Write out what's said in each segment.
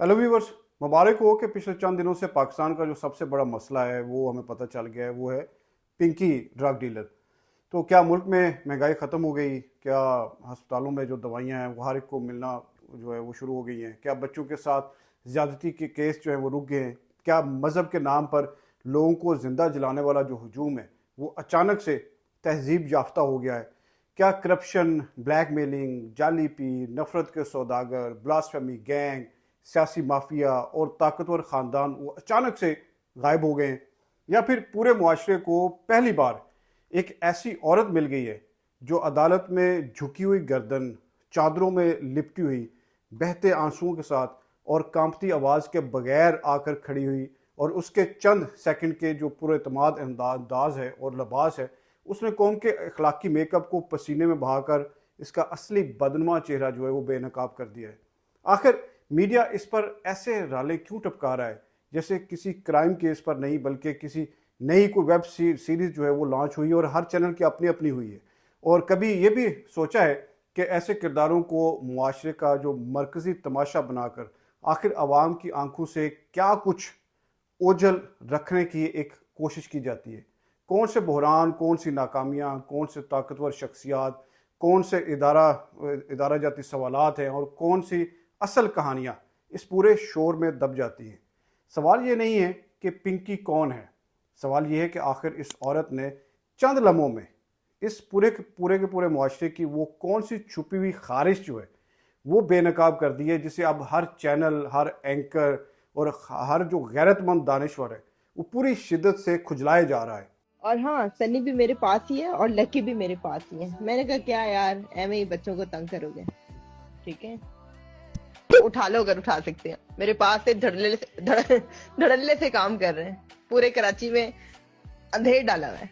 Hello viewers, मुबारक हो कि पिछले चंद दिनों से पाकिस्तान का जो सबसे बड़ा मसला है वो हमें पता चल गया है। वो है पिंकी ड्रग डीलर। तो क्या मुल्क में महंगाई ख़त्म हो गई? क्या अस्पतालों में जो दवाइयाँ हैं वो हर एक को मिलना जो है वो शुरू हो गई हैं? क्या बच्चों के साथ ज़्यादती के केस जो हैं वो रुक गए हैं? क्या मज़हब के नाम पर लोगों को ज़िंदा जलाने वाला जो हजूम है वो अचानक से तहजीब याफ्ता हो गया है? क्या करप्शन, ब्लैक मेलिंग, जाली पी, नफरत के सौदागर, ब्लास्फेमी गैंग, सियासी माफिया और ताकतवर ख़ानदान वो अचानक से गायब हो गए हैं? या फिर पूरे मुआशरे को पहली बार एक ऐसी औरत मिल गई है जो अदालत में झुकी हुई गर्दन, चादरों में लिपटी हुई, बहते आंसुओं के साथ और कांपती आवाज़ के बगैर आकर खड़ी हुई, और उसके चंद सेकंड के जो पुरएतमाद अंदाज है और लिबास है उसने कौम के अखलाकी मेकअप को पसीने में बहाकर इसका असली बदनुमा चेहरा जो है वो बेनकाब कर दिया है। आखिर मीडिया इस पर ऐसे राले क्यों टपका रहा है जैसे किसी क्राइम केस पर नहीं बल्कि किसी नई कोई वेब सीरीज जो है वो लॉन्च हुई है और हर चैनल की अपनी अपनी हुई है? और कभी ये भी सोचा है कि ऐसे किरदारों को मुआशरे का जो मरकजी तमाशा बनाकर आखिर आवाम की आंखों से क्या कुछ ओझल रखने की एक कोशिश की जाती है? कौन से बहरान, कौन सी नाकामियाँ, कौन से ताकतवर शख्सियात, कौन से इदारा जाती सवालात हैं और कौन सी असल कहानियाँ इस पूरे शोर में दब जाती हैं? सवाल ये नहीं है कि पिंकी कौन है, सवाल ये है कि आखिर इस औरत ने चंद लम्हों में इस पूरे के पूरे मुआशरे की वो कौन सी छुपी हुई खारिश जो है वो बेनकाब कर दी है, जिसे अब हर चैनल, हर एंकर और हर जो गैरतमंद दानिश्वर है वो पूरी शिद्दत से खुजलाया जा रहा है। और हाँ, सन्नी भी मेरे पास ही है और लकी भी मेरे पास ही है। मैंने कहा क्या यार, ऐਵੇਂ ही बच्चों को तंग करोगे? ठीक है, उठा लो अगर उठा सकते हैं। मेरे पास से धड़ल्ले से काम कर रहे हैं। पूरे कराची में अंधेर डाला हुआ है,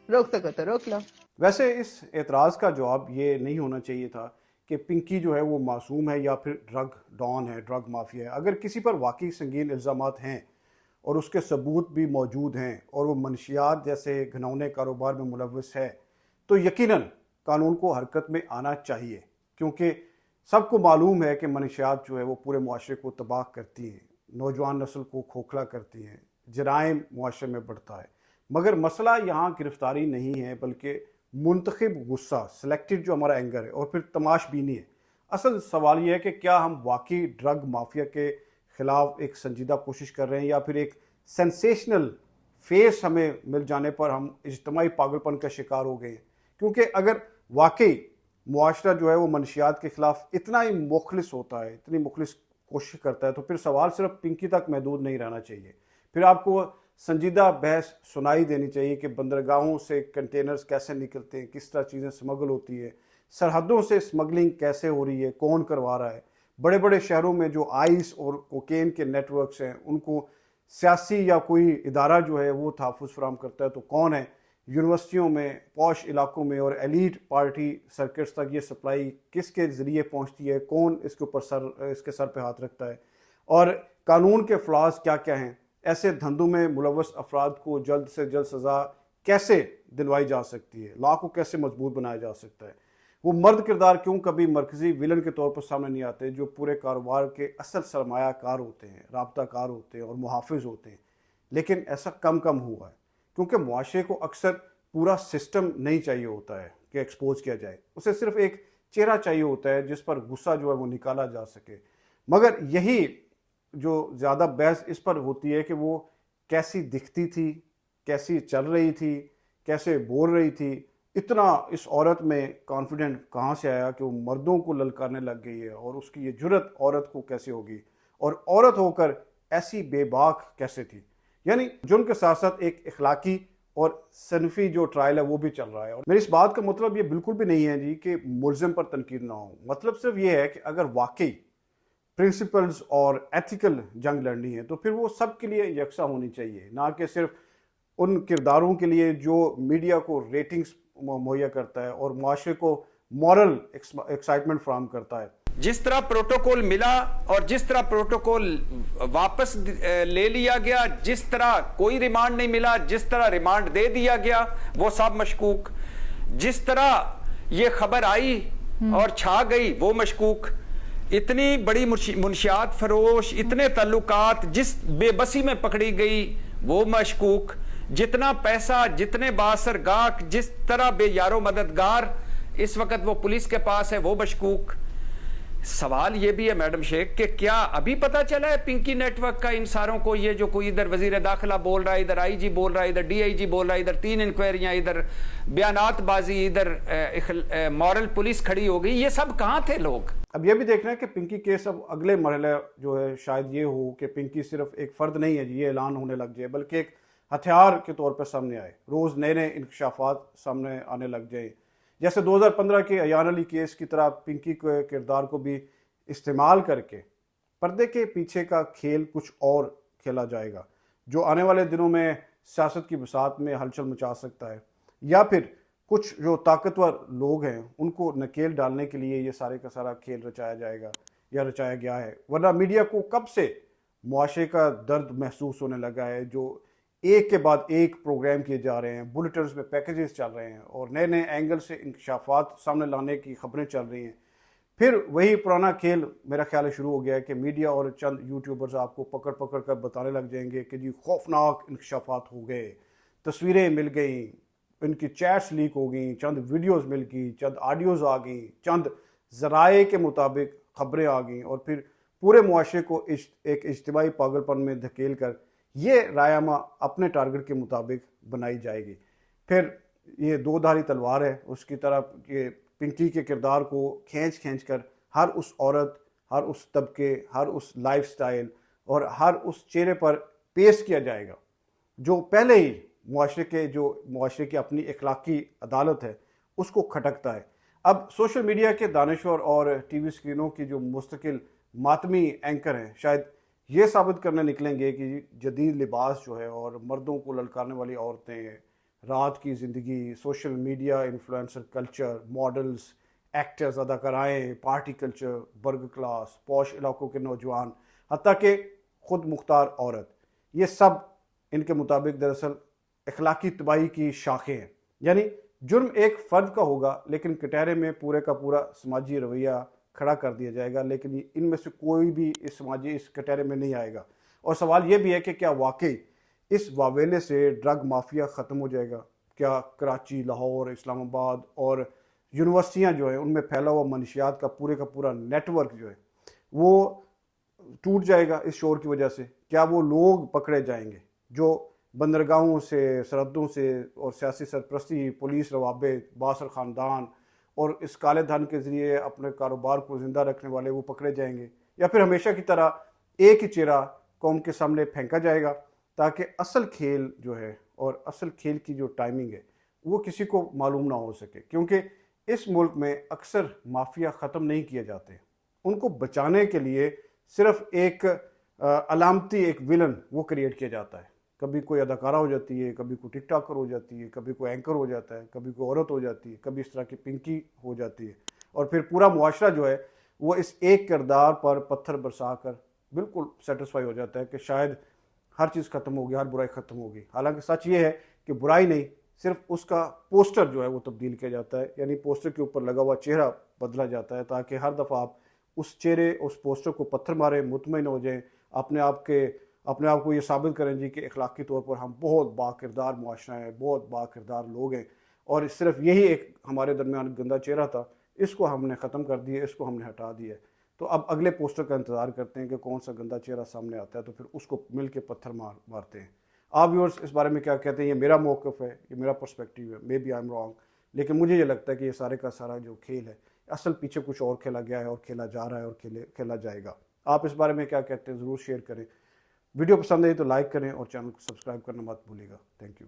रोक सको तो रोक लो। वैसे इस एतराज़ का जवाब ये नहीं होना चाहिए था कि पिंकी जो है वो मासूम है या फिर ड्रग डॉन है, ड्रग माफिया है। अगर किसी पर वाकई संगीन इल्ज़ामात हैं और उसके सबूत भी मौजूद हैं और वो मनशियात जैसे घिनौने कारोबार में मुलव्वस है तो यकीनन कानून को हरकत में आना चाहिए, क्योंकि सबको मालूम है कि मनशियात जो है वो पूरे मुआशरे को तबाह करती हैं, नौजवान नस्ल को खोखला करती हैं, जराइम मुआशरे में बढ़ता है। मगर मसला यहाँ गिरफ्तारी नहीं है बल्कि मुंतखब गुस्सा, सिलेक्टेड जो हमारा एंगर है और फिर तमाशबीनी है। असल सवाल यह है कि क्या हम वाकई ड्रग माफिया के खिलाफ एक संजीदा कोशिश कर रहे हैं या फिर एक सेंसेशनल फेस हमें मिल जाने पर हम इज्तमाही पागलपन का शिकार हो गए हैं? क्योंकि अगर वाकई मुआशरा जो है वो मनशियात के खिलाफ इतना ही मुखलिस होता है, इतनी मुखलिस कोशिश करता है, तो फिर सवाल सिर्फ पिंकी तक महदूद नहीं रहना चाहिए। फिर आपको संजीदा बहस सुनाई देनी चाहिए कि बंदरगाहों से कंटेनर्स कैसे निकलते हैं, किस तरह चीज़ें स्मगल होती है, सरहदों से स्मगलिंग कैसे हो रही है, कौन करवा रहा है। बड़े बड़े शहरों में जो आइस और कोकेन के नेटवर्क्स हैं उनको सियासी या कोई इदारा जो है वो तहफ़्फ़ुज़ फराहम करता है तो कौन है? यूनिवर्सिटियों में, पॉश इलाकों में और एलीट पार्टी सर्किट्स तक ये सप्लाई किसके ज़रिए पहुंचती है? कौन इसके ऊपर इसके सर पे हाथ रखता है? और कानून के फ्लॉज क्या क्या हैं? ऐसे धंधों में मुलव्वस अफराद को जल्द से जल्द सज़ा कैसे दिलवाई जा सकती है? लॉ को कैसे मजबूत बनाया जा सकता है? वो मर्द किरदार क्यों कभी मरकजी विलन के तौर पर सामने नहीं आते जो पूरे कारोबार के असल सरमायाकार होते हैं, राब्ताकार होते हैं और मुहाफिज होते हैं? लेकिन ऐसा कम हुआ है क्योंकि मुआशरे को अक्सर पूरा सिस्टम नहीं चाहिए होता है कि एक्सपोज किया जाए, उसे सिर्फ एक चेहरा चाहिए होता है जिस पर गुस्सा जो है वो निकाला जा सके। मगर यही जो ज़्यादा बहस इस पर होती है कि वो कैसी दिखती थी, कैसी चल रही थी, कैसे बोल रही थी। इतना इस औरत में कॉन्फिडेंट कहाँ से आया कि वो मर्दों को ललकारने लग गई है? और उसकी ये जुर्रत औरत को कैसे होगी? और औरत होकर ऐसी बेबाक कैसे थी? यानी जुर्म के साथ साथ एक इखलाकी और सनफी जो ट्रायल है वो भी चल रहा है। और मेरी इस बात का मतलब ये बिल्कुल भी नहीं है जी कि मुल्ज़िम पर तनकीद ना हो। मतलब सिर्फ ये है कि अगर वाकई प्रिंसिपल्स और एथिकल जंग लड़नी है तो फिर वो सब के लिए यकसा होनी चाहिए, ना कि सिर्फ उन किरदारों के लिए जो मीडिया को रेटिंग्स मुहैया करता है और मुआशरे को मॉरल एक्साइटमेंट फराहम करता है। जिस तरह प्रोटोकॉल मिला और जिस तरह प्रोटोकॉल वापस ले लिया गया, जिस तरह कोई रिमांड नहीं मिला, जिस तरह रिमांड दे दिया गया, वो सब मशकूक। जिस तरह ये खबर आई और छा गई वो मशकूक। اتنی بڑی منشیات فروش، اتنے تعلقات، جس بے بسی میں پکڑی گئی وہ مشکوک، جتنا پیسہ، جتنے بااثر گاہک، جس طرح بے یارو مددگار اس وقت وہ پولیس کے پاس ہے وہ مشکوک۔ سوال یہ بھی ہے میڈم شیخ کہ کیا ابھی پتا چلا ہے پنکی نیٹ ورک کا ان ساروں کو؟ یہ جو کوئی ادھر وزیر داخلہ بول رہا ہے، ادھر آئی جی بول رہا ہے، ادھر ڈی آئی جی بول رہا ہے، ادھر 3 انکوائریاں، ادھر بیانات بازی، ادھر مورل پولیس کھڑی ہو گئی، یہ سب کہاں تھے لوگ؟ اب یہ بھی دیکھنا ہے کہ پنکی کیس اب اگلے مرحلے جو ہے شاید یہ ہو کہ پنکی صرف ایک فرد نہیں ہے جی یہ اعلان ہونے لگ جائے، بلکہ ایک ہتھیار کے طور پہ سامنے آئے، روز نئے نئے انکشافات سامنے آنے لگ جائیں، جیسے 2015 کے ایان علی کیس کی طرح پنکی کے کردار کو بھی استعمال کر کے پردے کے پیچھے کا کھیل کچھ اور کھیلا جائے گا جو آنے والے دنوں میں سیاست کی بساط میں ہلچل مچا سکتا ہے، یا پھر کچھ جو طاقتور لوگ ہیں ان کو نکیل ڈالنے کے لیے یہ سارے کا سارا کھیل رچایا جائے گا یا رچایا گیا ہے۔ ورنہ میڈیا کو کب سے معاشرے کا درد محسوس ہونے لگا ہے، جو ایک کے بعد ایک پروگرام کیے جا رہے ہیں، بلیٹنز میں پیکیجز چل رہے ہیں اور نئے نئے اینگل سے انکشافات سامنے لانے کی خبریں چل رہی ہیں۔ پھر وہی پرانا کھیل میرا خیال ہے شروع ہو گیا ہے کہ میڈیا اور چند یوٹیوبرز آپ کو پکڑ پکڑ کر بتانے لگ جائیں گے کہ جی خوفناک انکشافات ہو گئے، تصویریں مل گئیں، ان کی چیٹس لیک ہو گئیں، چند ویڈیوز مل گئی، چند آڈیوز آ گئیں، چند ذرائع کے مطابق خبریں آ گئیں، اور پھر پورے معاشرے کو ایک اجتماعی پاگل پن میں دھکیل کر یہ رائے اپنے ٹارگٹ کے مطابق بنائی جائے گی۔ پھر یہ دو دھاری تلوار ہے، اس کی طرح یہ پنکی کے کردار کو کھینچ کر ہر اس عورت، ہر اس طبقے، ہر اس لائف سٹائل اور ہر اس چہرے پر پیش کیا جائے گا جو پہلے ہی معاشرے کی اپنی اخلاقی عدالت ہے اس کو کھٹکتا ہے۔ اب سوشل میڈیا کے دانشور اور ٹی وی اسکرینوں کی جو مستقل ماتمی اینکر ہیں شاید یہ ثابت کرنے نکلیں گے کہ جدید لباس جو ہے اور مردوں کو للکارنے والی عورتیں، رات کی زندگی، social media influencer culture, models, actors, اداکارائیں، party culture, burger class, posh علاقوں کے نوجوان، حتیٰ کہ خود مختار عورت، یہ سب ان کے مطابق دراصل اخلاقی تباہی کی شاخیں ہیں۔ یعنی جرم ایک فرد کا ہوگا لیکن کٹہرے میں پورے کا پورا سماجی رویہ کھڑا کر دیا جائے گا، لیکن ان میں سے کوئی بھی اس کٹہرے میں نہیں آئے گا۔ اور سوال یہ بھی ہے کہ کیا واقعی اس واویلے سے ڈرگ مافیا ختم ہو جائے گا؟ کیا کراچی، لاہور، اسلام آباد اور یونیورسٹیاں جو ہیں ان میں پھیلا ہوا منشیات کا پورا نیٹ ورک جو ہے وہ ٹوٹ جائے گا اس شور کی وجہ سے؟ کیا وہ لوگ پکڑے جائیں گے جو بندرگاہوں سے، سرحدوں سے اور سیاسی سرپرستی، پولیس روابط، بااثر خاندان اور اس کالے دھن کے ذریعے اپنے کاروبار کو زندہ رکھنے والے وہ پکڑے جائیں گے؟ یا پھر ہمیشہ کی طرح ایک ہی چہرہ قوم کے سامنے پھینکا جائے گا تاکہ اصل کھیل جو ہے اور اصل کھیل کی جو ٹائمنگ ہے وہ کسی کو معلوم نہ ہو سکے؟ کیونکہ اس ملک میں اکثر مافیا ختم نہیں کیے جاتے، ان کو بچانے کے لیے صرف ایک علامتی ایک ویلن وہ کریٹ کیا جاتا ہے۔ کبھی کوئی اداکارہ ہو جاتی ہے، کبھی کوئی ٹک ٹاکر ہو جاتی ہے، کبھی کوئی اینکر ہو جاتا ہے، کبھی کوئی عورت ہو جاتی ہے، کبھی اس طرح کی پنکی ہو جاتی ہے، اور پھر پورا معاشرہ جو ہے وہ اس ایک کردار پر پتھر برسا کر بالکل سیٹسفائی ہو جاتا ہے کہ شاید ہر چیز ختم ہوگی، ہر برائی ختم ہوگی۔ حالانکہ سچ یہ ہے کہ برائی نہیں، صرف اس کا پوسٹر جو ہے وہ تبدیل کیا جاتا ہے، یعنی پوسٹر کے اوپر لگا ہوا چہرہ بدلا جاتا ہے تاکہ ہر دفعہ آپ اس چہرے، اس پوسٹر کو پتھر ماریں، مطمئن ہو جائیں، اپنے آپ کو یہ ثابت کریں جی کہ اخلاقی طور پر ہم بہت با کردار معاشرہ ہیں، بہت با کردار لوگ ہیں، اور صرف یہی ایک ہمارے درمیان گندا چہرہ تھا، اس کو ہم نے ختم کر دیا، اس کو ہم نے ہٹا دیا۔ تو اب اگلے پوسٹر کا انتظار کرتے ہیں کہ کون سا گندا چہرہ سامنے آتا ہے، تو پھر اس کو مل کے پتھر مارتے ہیں۔ آپ ویورز اس بارے میں کیا کہتے ہیں؟ یہ میرا موقف ہے، یہ میرا پرسپیکٹیو ہے، may be I am wrong, لیکن مجھے یہ لگتا ہے کہ یہ سارے کا سارا جو کھیل ہے اصل پیچھے کچھ اور کھیلا گیا ہے اور کھیلا جا رہا ہے اور کھیلا جائے گا۔ آپ اس بارے میں کیا کہتے ہیں ضرور شیئر کریں۔ ویڈیو پسند آئی تو لائک کریں اور چینل کو سبسکرائب کرنا مت بھولیے گا۔ Thank you.